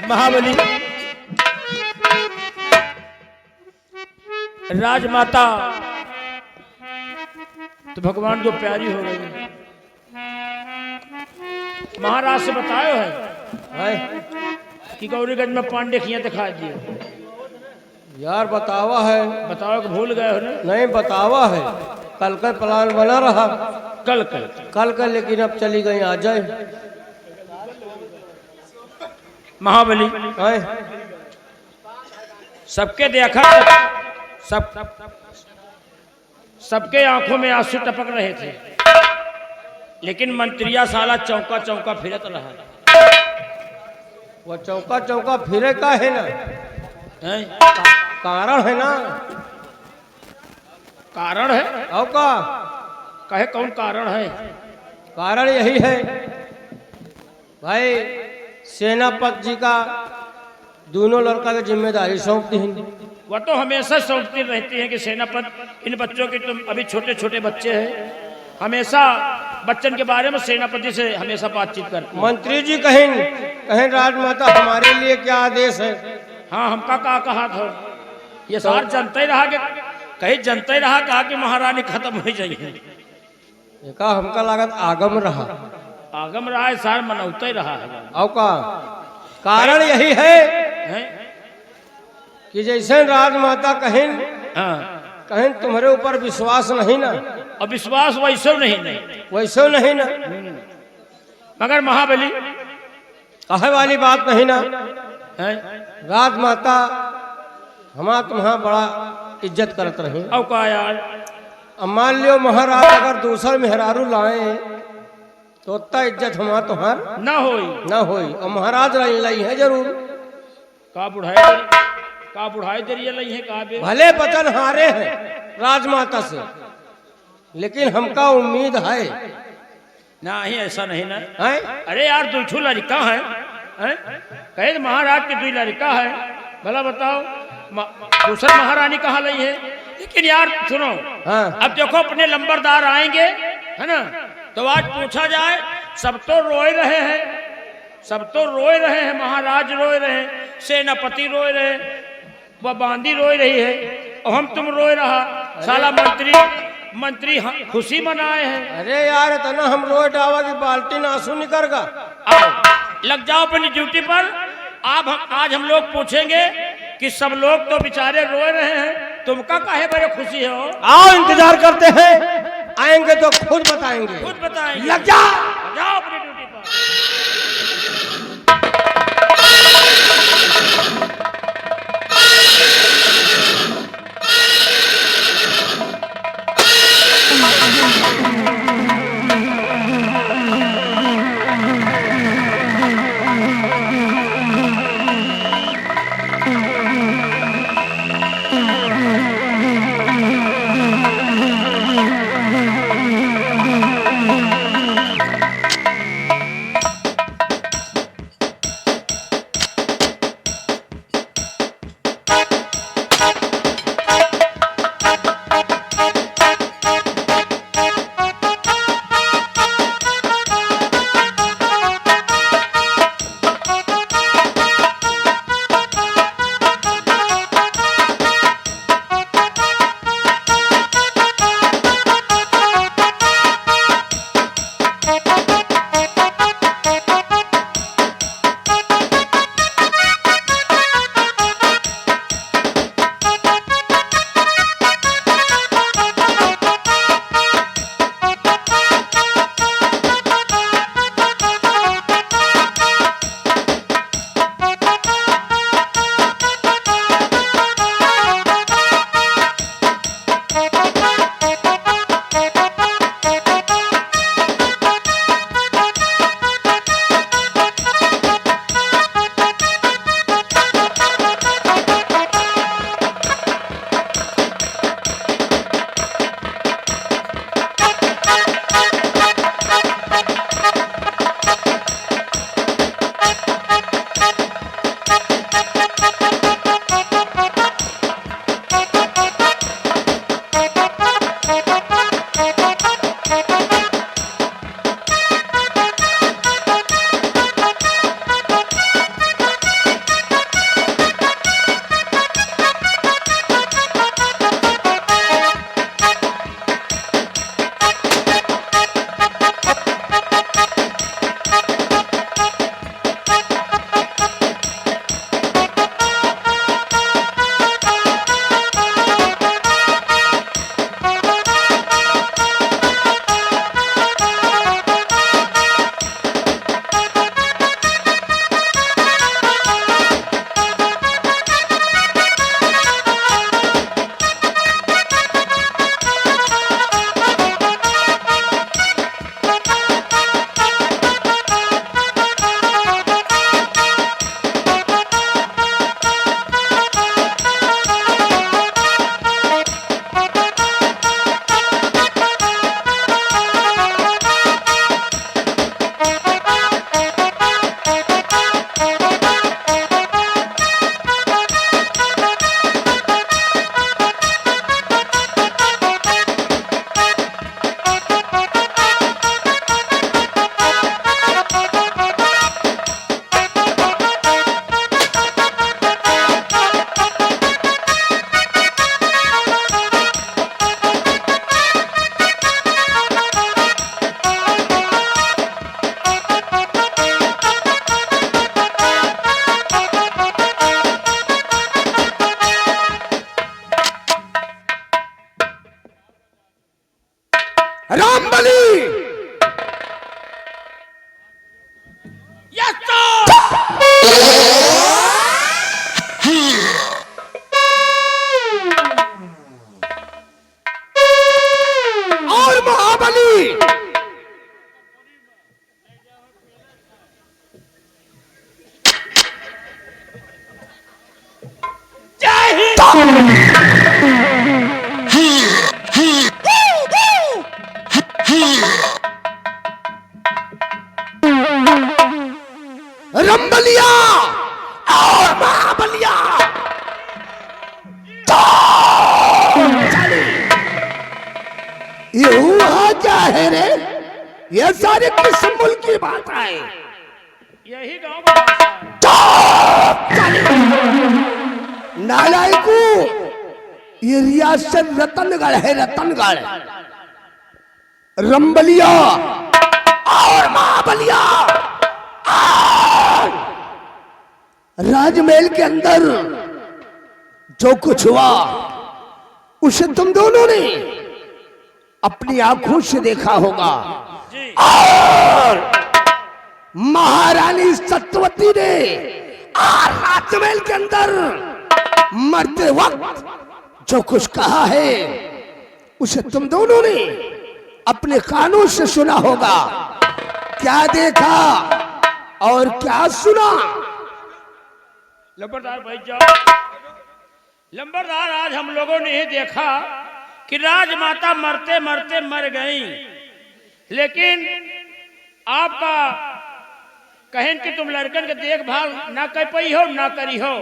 महाबली राजमाता तो भगवान जो प्यारी हो गई। महाराज से बतायो है कि गौरीगंज में पांडे खिया दिखा दिए। यार बतावा है। बताओ कि भूल गए हो ना? नहीं बतावा है, कल का प्लान बना रहा। कल का लेकिन अब चली गई, आ जाए। महाबली सबके देखा, सबके आंखों में आंसू टपक रहे थे, लेकिन मंत्रिया साला चौका चौका फिरत रहा। वो चौका चौका फिरे का है ना, कारण है ना। कारण है और का कहे कौन कारण है? कारण यही है भाई, सेनापति जी का दोनों लड़का की जिम्मेदारी सौंप दी। वह तो हमेशा सौंपती रहती है कि सेनापति इन बच्चों के, तुम अभी छोटे छोटे बच्चे हैं, हमेशा बच्चन के बारे में सेनापति से हमेशा बातचीत करती है। मंत्री जी कहें राजमाता हमारे लिए क्या आदेश है? हाँ हमका कहा था ये सार जनता ही रहा कि कहीं जनता ही रहा, कहा कि महारानी खत्म हो जाइए। का हमका लागत आगम रहा, आगम रहा है, सार मनौता ही रहा है। और का कारण यही है कि जैसे राजमाता कहें तुम्हारे ऊपर विश्वास नहीं ना, और विश्वास वैसे नहीं नहीं ना, मगर महाबली कहे वाली बात नहीं ना। राजमाता हमारा तुम्हारा बड़ा इज्जत करत रही। अब का यार, अब मान लियो महाराज अगर दूसर मेहरारू लाए तो उतना इज्जत हमारा तुम्हार ना होई, और महाराज लाई है जरूर। का बुढ़ाई दरिया लाई है, का भले बचन हारे हैं राजमाता से, लेकिन हमका उम्मीद है ना ही, ऐसा नहीं ना है? अरे यार दो लड़का है, कहे महाराज के दो लड़का है, भला बताओ दूसरा महारानी कहाँ लाई है? लेकिन यार सुनो, अब देखो अपने लंबरदार आएंगे है ना, तो आज पूछा जाए, सब तो रोए रहे हैं, महाराज रोए रहे, सेनापति रोए रहे, वह बांदी रोए रही है, और हम तुम रोए रहा। साला मंत्री खुशी मनाए हैं। अरे यार इतना हम रोए डावा की बाल्टी आंसू निकल गा। आओ लग जाओ अपनी ड्यूटी पर। आज हम लोग पूछेंगे कि सब लोग तो बेचारे रोए रहे हैं, तुमका काहे बड़े खुशी हो? आओ इंतजार करते हैं, आएंगे तो खुद बताएंगे। लग जाओ अपनी ड्यूटी पर। रंबलिया और महाबलिया ये हुआ क्या है रे? ये सारे किस मुल्क की बात है? यही गांव का भाषा है। नालायकू, ये रियासत रतनगढ़ है, रतनगढ़। रंबलिया और महाबलिया राजमहल के अंदर जो कुछ हुआ उसे तुम दोनों ने अपनी आंखों से देखा होगा। और महारानी सत्यवती ने राजमहल के अंदर मरते वक्त जो कुछ कहा है उसे तुम दोनों ने अपने कानों से सुना होगा। क्या देखा और क्या सुना? लंबरदार भाई जाओ। लंबरदार, आज हम लोगों ने ये देखा कि राजमाता मरते मरते मर गई, लेकिन आपका कहें कि तुम लड़कन के देखभाल ना कर पाई हो, ना करी हो,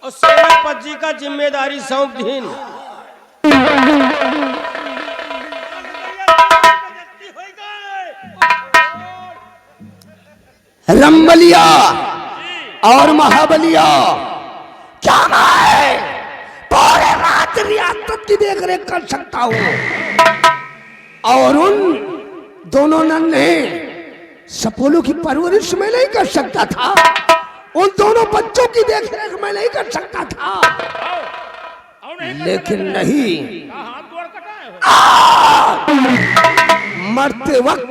और सेनापति जी का जिम्मेदारी सौंप दीन। रंबलिया और महाबलिया, क्या मैं पूरे रात रियासत की देख रेख कर सकता हूं और उन दोनों नन्हे सपोलों की परवरिश में नहीं कर सकता था? उन दोनों बच्चों की देख रेख में नहीं कर सकता था? लेकिन नहीं, मरते वक्त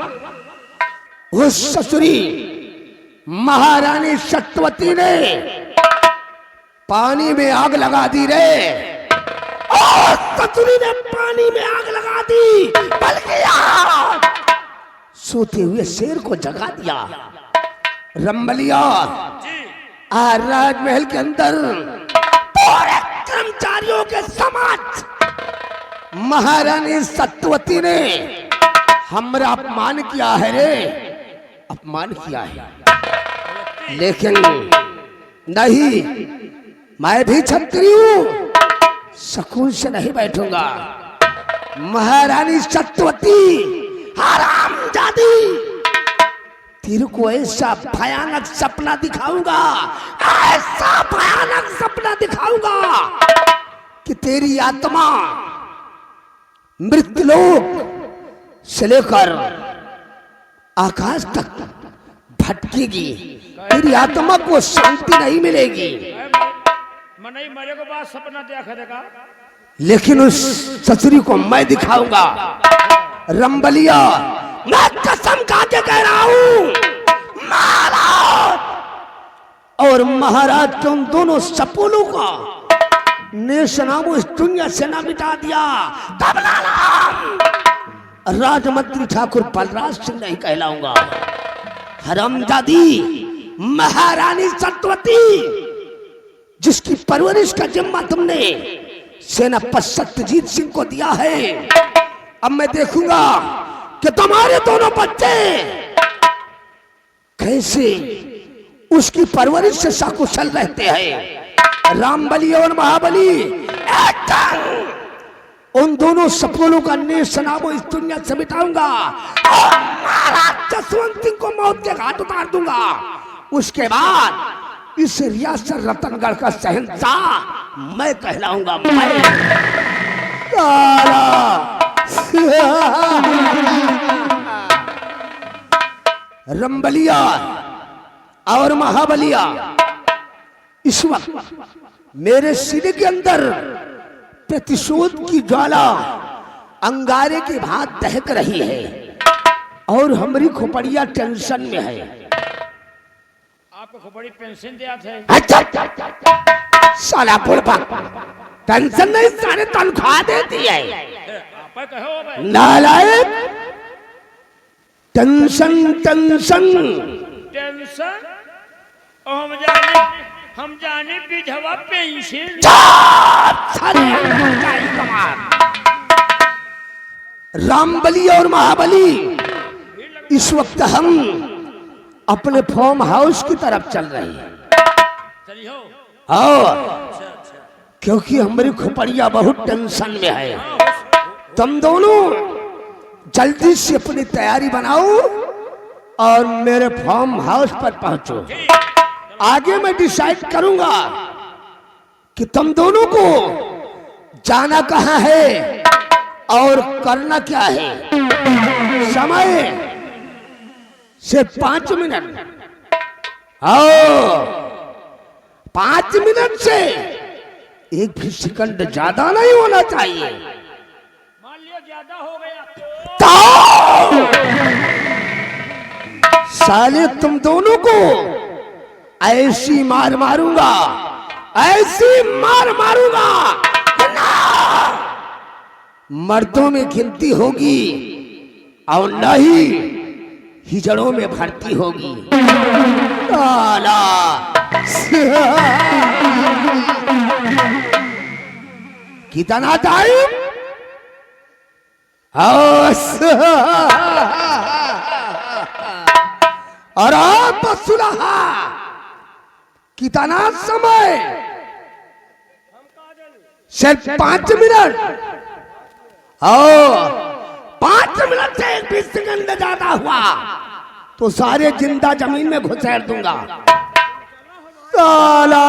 उस ससुरी महारानी सत्यवती ने पानी में आग लगा दी रे। और ससुरी ने पानी में आग लगा दी, बल्कि सोते हुए शेर को जगा दिया। रंबलिया राजमहल के अंदर पूरे कर्मचारियों के समक्ष महारानी सत्यवती ने हमारा अपमान किया है रे, अपमान किया है। लेकिन नहीं, मैं भी छत्री हूं, सुकून से नहीं बैठूंगा। महारानी सत्यवती हरामजादी, तेरे को ऐसा भयानक सपना दिखाऊंगा, ऐसा भयानक सपना दिखाऊंगा कि तेरी आत्मा मृत्युलोक से लेकर आकाश तक भटकेगी, तेरी आत्मा को शांति नहीं मिलेगी। मनई मरे के बाद सपना देखा देगा, लेकिन उस ससुरी को मैं दिखाऊंगा। रंबलिया, मैं कसम खा के कह रहा हूं, महाराज और महाराज के उन दोनों सपूलों का नेशनामो इस दुनिया से ना मिटा दिया, तब नाम राजमंत्री ठाकुर बलराज सिंह नहीं कहलाऊंगा। हरामजादी महारानी सत्यवती, जिसकी परवरिश का जिम्मा तुमने सेनापति सत्यजीत सिंह को दिया है, अब मैं देखूंगा कि तुम्हारे दोनों बच्चे कैसे उसकी परवरिश से सकुशल रहते हैं। रामबली और महाबली, उन दोनों सपूलों का नेशनामो इस दुनिया से मिटाऊंगा और महाराज जसवंत सिंह को मौत के घाट उतार दूंगा। उसके बाद इस रियासत रतनगढ़ का शहंशाह मैं कहलाऊंगा। मैं रंबलिया और महाबलिया, इस वक्त मेरे सीने के अंदर प्रतिशोध की ज्वाला अंगारे की भांति दहक रही है और हमारी खोपड़िया टेंशन में है। आपको खोपड़ी पेंशन दिया थे? अच्छा, साला बुढ़बा टेंशन नहीं, सारे तनख्वाह देती है। आप कहो भाई, नालायक, टेंशन टेंशन टेंशन हम जाने हम जाने बिझवा पेंसिल। रामबली और महाबली, इस वक्त हम अपने फार्म हाउस की तरफ चल रहे हैं। चलिए हो। और क्योंकि हमारी खोपड़िया बहुत टेंशन में है, तुम दोनों जल्दी से अपनी तैयारी बनाओ और मेरे फार्म हाउस पर पहुंचो। आगे मैं डिसाइड करूंगा कि तुम दोनों को जाना कहां है और करना क्या है। समय सिर्फ 5 मिनट। आओ, 5 मिनट से एक भी सेकंड ज्यादा नहीं होना चाहिए। मान लिया ज्यादा हो गया साले तुम दोनों को ऐसी मार मारूंगा, ऐसी मार मारूंगा, मर्दों में गिनती होगी और नहीं हिजड़ों में भर्ती होगी। आला कितना टाइम? और आप सुलहा कितना समय? सिर्फ 5 मिनट। 5 मिनट से 20 सेकंड ज्यादा हुआ तो सारे जिंदा जमीन में घुसेड़ दूंगा। साला